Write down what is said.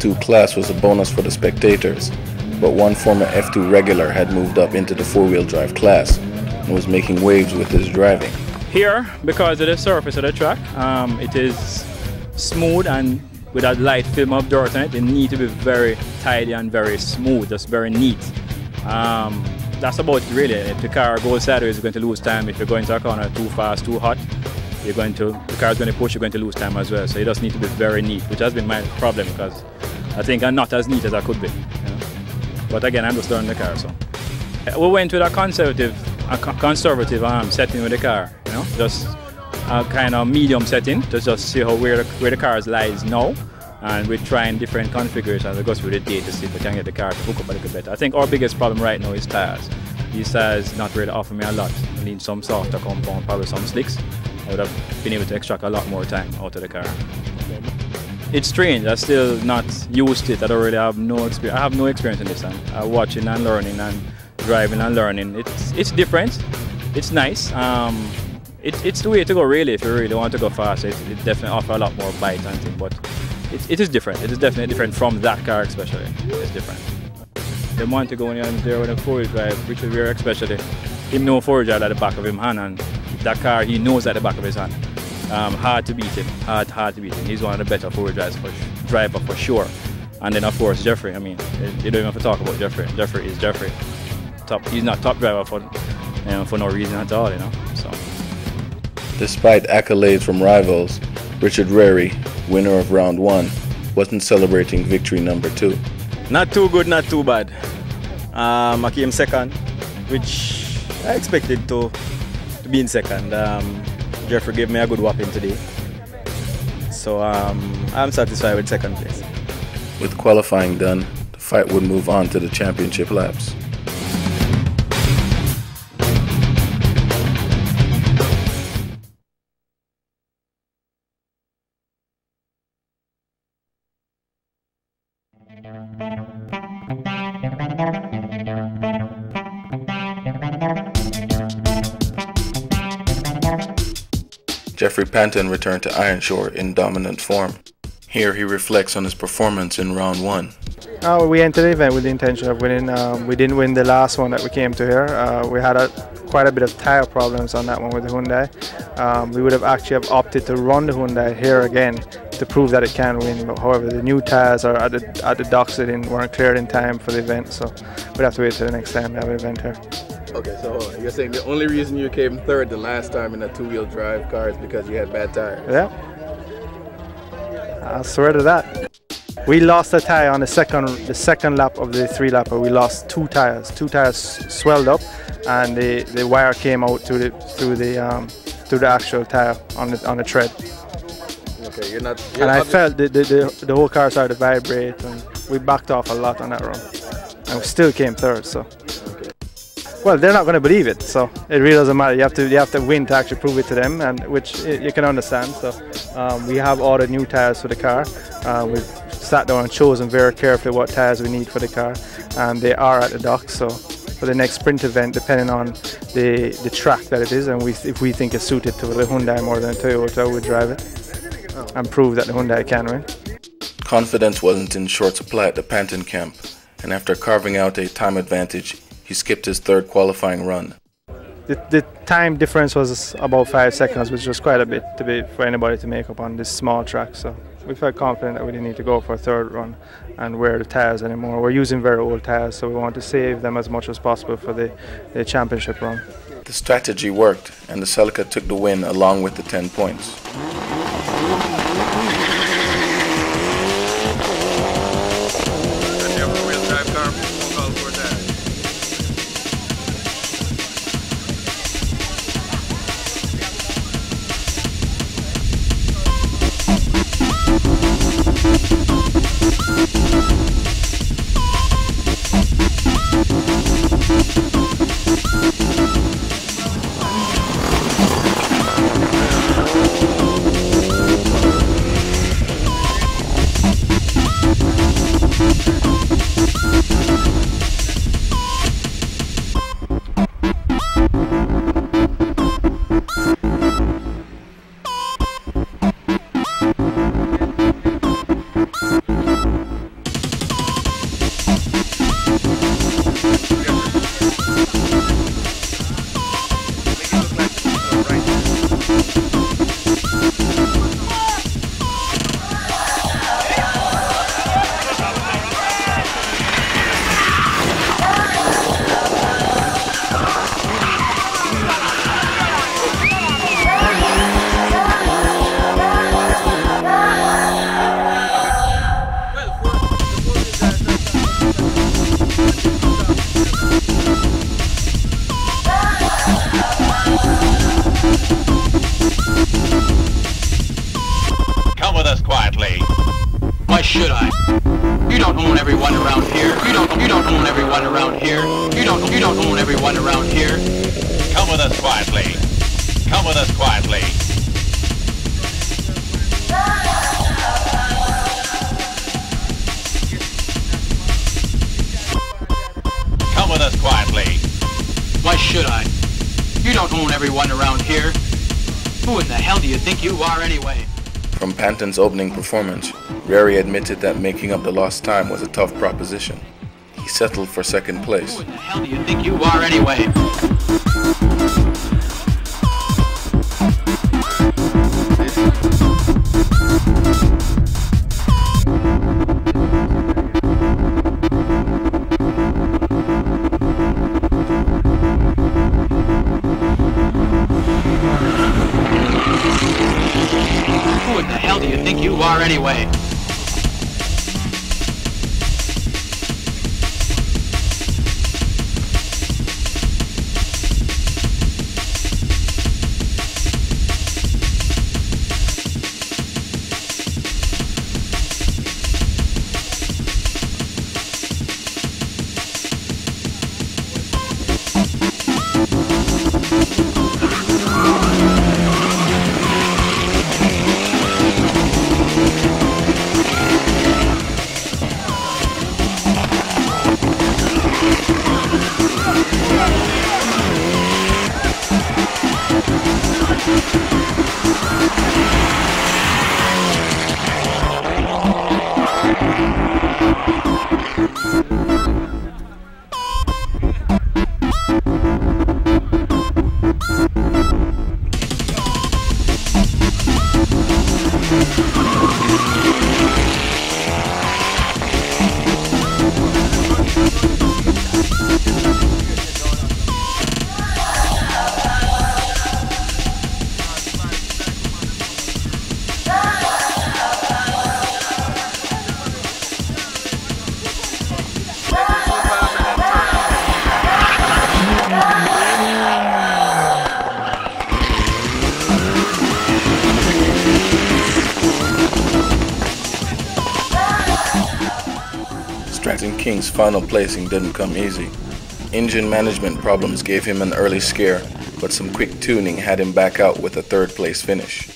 F2 class was a bonus for the spectators, but one former F2 regular had moved up into the four-wheel drive class and was making waves with his driving. Here, because of the surface of the track, it is smooth and with a light film of dirt on it. It needs to be very tidy and very smooth, just very neat. That's about it really. If the car goes sideways, you're going to lose time. If you're going to a corner too fast, too hot, the car's going to push, you're going to lose time as well. So it does need to be very neat, which has been my problem because I think I'm not as neat as I could be. You know? But again, I'm just learning the car. So we went with a conservative setting with the car. You know, just a kind of medium setting to just see where the cars lies now, and we're trying different configurations as we go through the day to see if we can get the car to hook up a little better. I think our biggest problem right now is tires. These tires not really offer me a lot. I need some softer compound, probably some slicks. I would have been able to extract a lot more time out of the car. It's strange. I'm still not used to it. I don't really have no experience. I have no experience in this. I'm watching and learning and driving and learning. It's different. It's nice. It's the way to go really if you really want to go fast. It definitely offers a lot more bite and things, but it is different. It is definitely different from that car especially. It's different. They want to go in there with a four-wheel drive, which is rare especially. Him know four-wheel drive at the back of his hand, and that car he knows at the back of his hand. Hard to beat him, hard to beat him. He's one of the better four-wheel driver for sure. And then of course Jeffrey, I mean, you don't even have to talk about Jeffrey. Jeffrey is Jeffrey. He's not top driver for no reason at all, you know. So. Despite accolades from rivals, Richard Rary, winner of round 1, wasn't celebrating victory number 2. Not too good, not too bad. I came second, which I expected to be in second. Jeffrey gave me a good whopping today. So I'm satisfied with second place. With qualifying done, the fight would move on to the championship laps. Jeffrey Panton returned to Ironshore in dominant form. Here he reflects on his performance in round 1. We entered the event with the intention of winning. We didn't win the last one that we came to here. We had quite a bit of tire problems on that one with the Hyundai. We would have actually opted to run the Hyundai here again to prove that it can win. But however, the new tires are at the docks. They weren't cleared in time for the event, so we'd have to wait till the next time we have an event here. Okay, so you're saying the only reason you came third the last time in a two-wheel drive car is because you had bad tires? Yeah. I swear to that. We lost a tire on the second lap of the 3-lapper. We lost 2 tires. 2 tires swelled up, and the wire came out through the actual tire on the tread. Okay, you're and I felt the whole car started to vibrate, and we backed off a lot on that run, and we still came third. So. Well, they're not going to believe it, so it really doesn't matter. You have to win to actually prove it to them, and which you can understand. So we have ordered new tires for the car. We've sat down and chosen very carefully what tires we need for the car, and they are at the dock. So for the next sprint event, depending on the track that it is, and if we think it's suited to the Hyundai more than Toyota, we'll drive it and prove that the Hyundai can win. Confidence wasn't in short supply at the Panton camp, and after carving out a time advantage, he skipped his 3rd qualifying run. The time difference was about 5 seconds, which was quite a bit for anybody to make up on this small track. So we felt confident that we didn't need to go for a 3rd run and wear the tires anymore. We're using very old tires, so we want to save them as much as possible for the championship run. The strategy worked, and the Celica took the win along with the 10 points. don't own everyone around here. You don't own everyone around here. You don't own everyone around here. Come with us quietly. Come with us quietly. Come with us quietly. Why should I? You don't own everyone around here. Who in the hell do you think you are anyway? From Panton's opening performance, Rary admitted that making up the lost time was a tough proposition. He settled for second place. Who in the hell do you think you are anyway? Who in the hell do you think you are anyway? Stratton King's final placing didn't come easy. Engine management problems gave him an early scare, but some quick tuning had him back out with a third place finish.